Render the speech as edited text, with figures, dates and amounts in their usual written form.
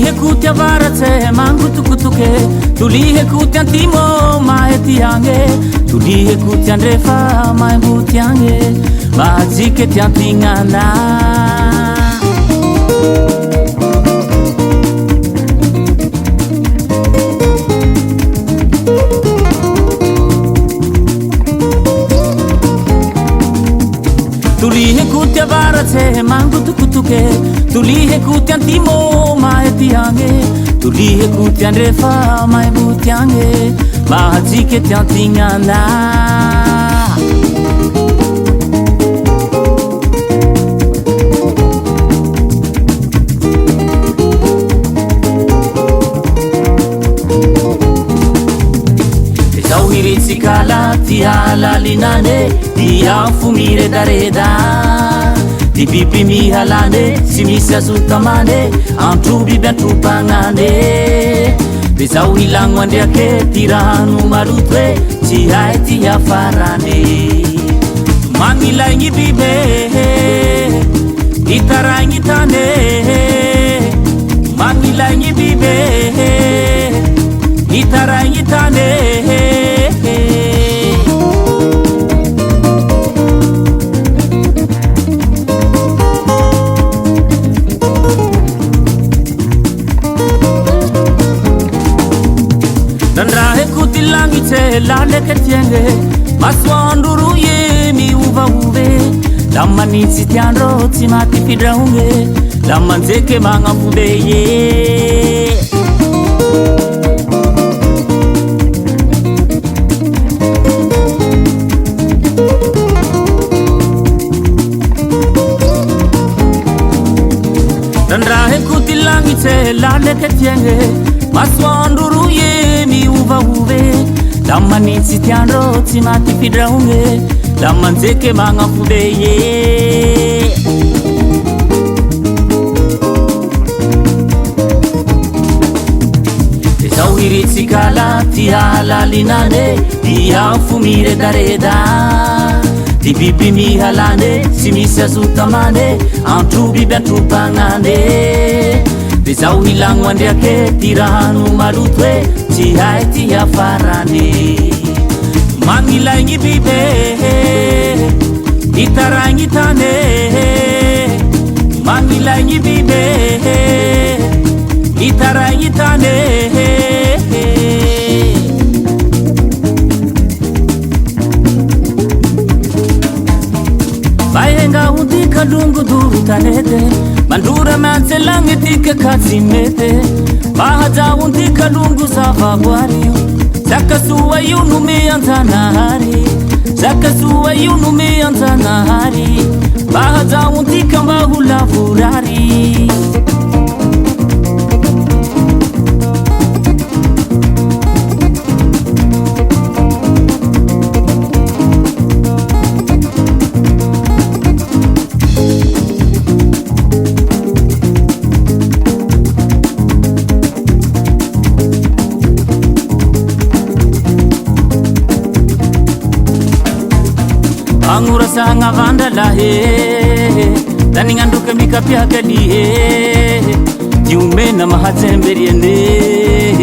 Tulihe kutia varate mangutu kutuke, tulihe kutia timo maetiange, tulihe kutia ndrefa maembutiange, bazike tiantingana. Tulihe kutia varate mangutu kutuke, tulihe kutia timo maetiange, tulihe kutia ndrefa maembutiange, bazike tiantingana. Sikala tiala linane dia fumire dareda di pipi mi halane simisa sutamane antubi bentu pangane besau hilang wandiake tiranu marutwe ci hai tia farane mangila ngi bibe itarangi tane mangila ngi bibe itarangi tane. Dandrahe kutilangi te lale ketienge maswanduru ye mi uva uve lamani sitiandro timati fidraunge lamanzeke manga fude ye Dandrahe kutilangi te lale ketienge maswanduru ye mi uva uve lamani sitiandro timati fidraunge lamanzeke manga fude ye Tauhiri sikala tiala linane dia fumire dareda di pipi mi halane simisa sutamane antubi bentu pangane Besau hilang wandiake tiranu marutwe ci hai tia farane mangila ngi bibe itarangi tane mangila ngi bibe itarangi tane Bayenga undika lungu duru tanete Mandura manzelange tika katsimete Bahaja undika lungu sava guario Zakasuwa yunu me antanahari Zakasuwa yunu me antanahari Bahaja undika mahula furari Angura sanga vandala he Dani nganduke mikapya kali he Jiume na mahatsemberi ende